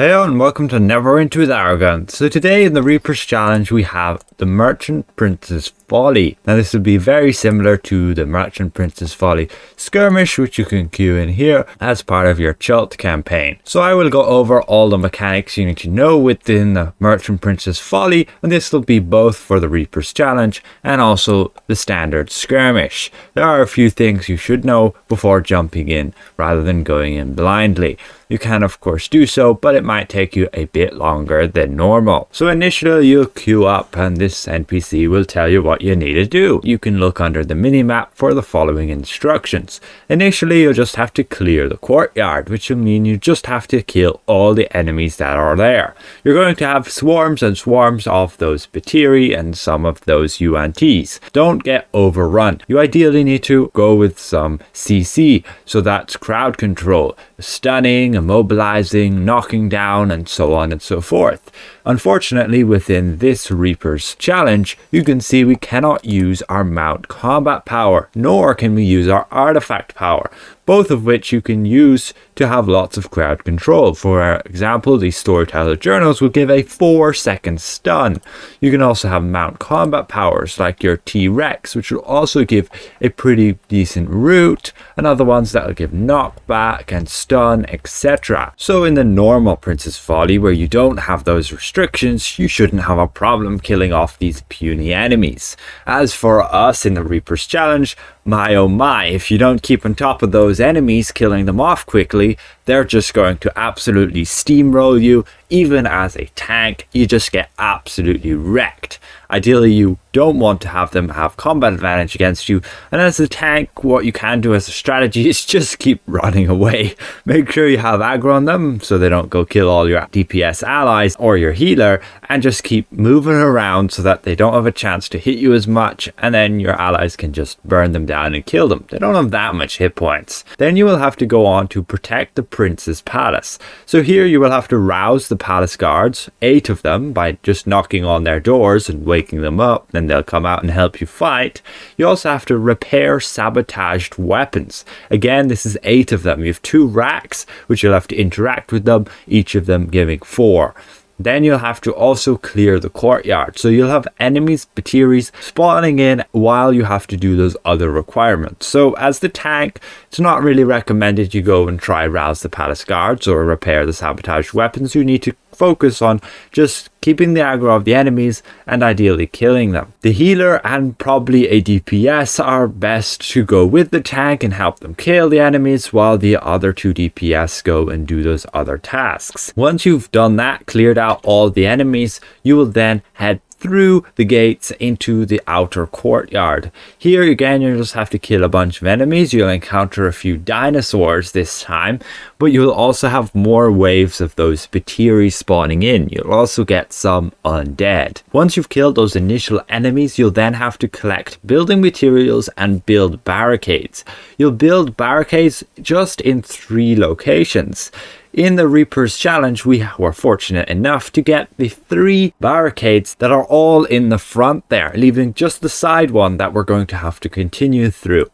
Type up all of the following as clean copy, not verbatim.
Hello and welcome to Neverwinter with Aragon. So today in the Reaper's Challenge we have the Merchant Prince's Folly. Now this will be very similar to the Merchant Prince's Folly Skirmish, which you can queue in here as part of your Chult campaign. So I will go over all the mechanics you need to know within the Merchant Prince's Folly, and this will be both for the Reaper's Challenge and also the standard Skirmish. There are a few things you should know before jumping in rather than going in blindly. You can of course do so, but it might take you a bit longer than normal. So initially you'll queue up and this NPC will tell you what you need to do. You can look under the minimap for the following instructions. Initially you'll just have to clear the courtyard, which will mean you just have to kill all the enemies that are there. You're going to have swarms and swarms of those Batiri and some of those UNTs. Don't get overrun. You ideally need to go with some CC, so that's crowd control, stunning, immobilizing, knocking down, and so on and so forth. Unfortunately, within this Reaper's Challenge, you can see we cannot use our mount combat power, nor can we use our artifact power, both of which you can use to have lots of crowd control. For example, the Storyteller Journals will give a 4-second stun. You can also have mount combat powers like your T-Rex, which will also give a pretty decent route, and other ones that will give knockback and stun, etc. So in the normal Prince's Folly, where you don't have those restrictions, you shouldn't have a problem killing off these puny enemies. As for us in the Reaper's Challenge, my oh my, if you don't keep on top of those enemies, killing them off quickly, they're just going to absolutely steamroll you. Even as a tank, you just get absolutely wrecked. Ideally, you don't want to have them have combat advantage against you, and as a tank, what you can do as a strategy is just keep running away. Make sure you have aggro on them so they don't go kill all your DPS allies or your healer, and just keep moving around so that they don't have a chance to hit you as much, and then your allies can just burn them down and kill them. They don't have that much hit points. Then you will have to go on to protect the Prince's Palace. So here you will have to rouse the palace guards, 8 of them, by just knocking on their doors and waking them up. Then they'll come out and help you fight. You also have to repair sabotaged weapons. Again, this is 8 of them. You have 2 racks, which you'll have to interact with them, each of them giving 4. Then you'll have to also clear the courtyard. So you'll have enemies, Batiris, spawning in while you have to do those other requirements. So as the tank, it's not really recommended you go and try rouse the palace guards or repair the sabotaged weapons. You need to focus on just keeping the aggro of the enemies and ideally killing them. The healer and probably a DPS are best to go with the tank and help them kill the enemies, while the other 2 DPS go and do those other tasks. Once you've done that, cleared out all the enemies, you will then head through the gates into the outer courtyard. Here again, you'll just have to kill a bunch of enemies. You'll encounter a few dinosaurs this time, but you'll also have more waves of those Batiri spawning in. You'll also get some undead. Once you've killed those initial enemies, you'll then have to collect building materials and build barricades. You'll build barricades just in 3 locations. In the Reaper's Challenge, we were fortunate enough to get the 3 barricades that are all in the front there, leaving just the side one that we're going to have to continue through.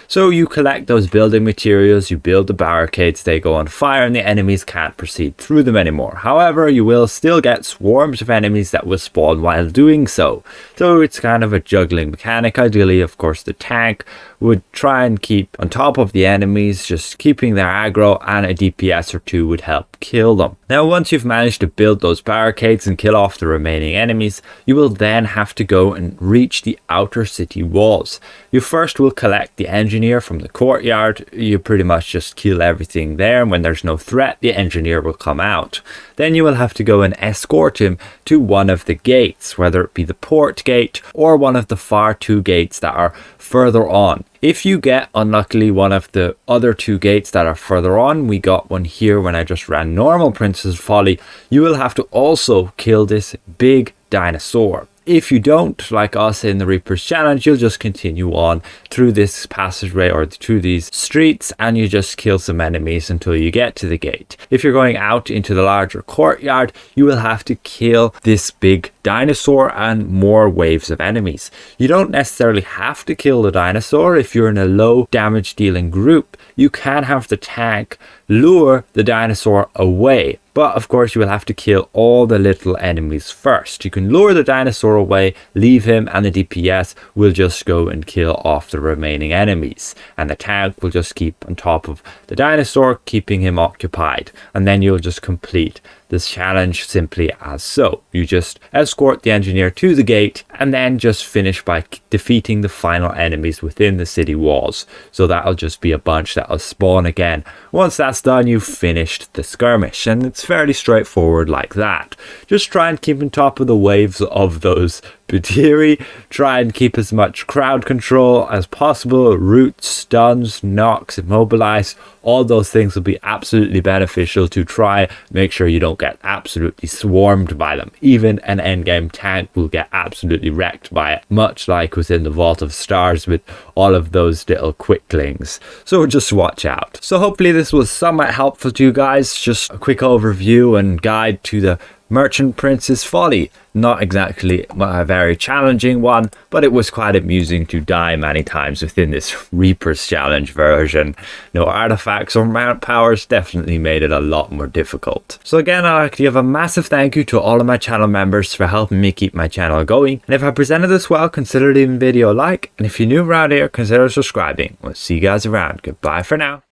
So you collect those building materials, you build the barricades, they go on fire and the enemies can't proceed through them anymore. However, you will still get swarms of enemies that will spawn while doing so. So it's kind of a juggling mechanic. Ideally, of course, the tank would try and keep on top of the enemies, just keeping their aggro, and a DPS or 2 would help kill them. Now, once you've managed to build those barricades and kill off the remaining enemies, you will then have to go and reach the outer city walls. You first will collect the engineer from the courtyard. You pretty much just kill everything there, and when there's no threat, the engineer will come out. Then you will have to go and escort him to one of the gates, whether it be the port gate or one of the far 2 gates that are further on. If you get, unluckily, one of the other 2 gates that are further on, we got one here when I just ran normal Prince's Folly, you will have to also kill this big dinosaur. If you don't, like us in the Reaper's Challenge, you'll just continue on through this passageway or through these streets, and you just kill some enemies until you get to the gate. If you're going out into the larger courtyard, you will have to kill this big dinosaur and more waves of enemies. You don't necessarily have to kill the dinosaur. If you're in a low damage dealing group, you can have the tank lure the dinosaur away. but of course you will have to kill all the little enemies first. You can lure the dinosaur away, leave him, and the DPS will just go and kill off the remaining enemies, and the tank will just keep on top of the dinosaur, keeping him occupied, and then you'll just complete this challenge simply as so. You just escort the engineer to the gate and then just finish by defeating the final enemies within the city walls. So that'll just be a bunch that'll spawn again. Once that's done, you've finished the skirmish, and it's fairly straightforward like that. Just try and keep on top of the waves of those Butiri, try and keep as much crowd control as possible, roots, stuns, knocks, immobilize, all those things will be absolutely beneficial to try make sure you don't get absolutely swarmed by them. Even an endgame tank will get absolutely wrecked by it, much like within the Vault of Stars with all of those little quicklings. So just watch out. So hopefully this was somewhat helpful to you guys. Just a quick overview and guide to the Merchant Prince's Folly. Not exactly a very challenging one, but it was quite amusing to die many times within this Reaper's Challenge version. No artifacts or mount powers definitely made it a lot more difficult. So again, I'd like to give a massive thank you to all of my channel members for helping me keep my channel going. And if I presented this well, consider leaving the video a like. And if you're new around here, consider subscribing. We'll see you guys around. Goodbye for now.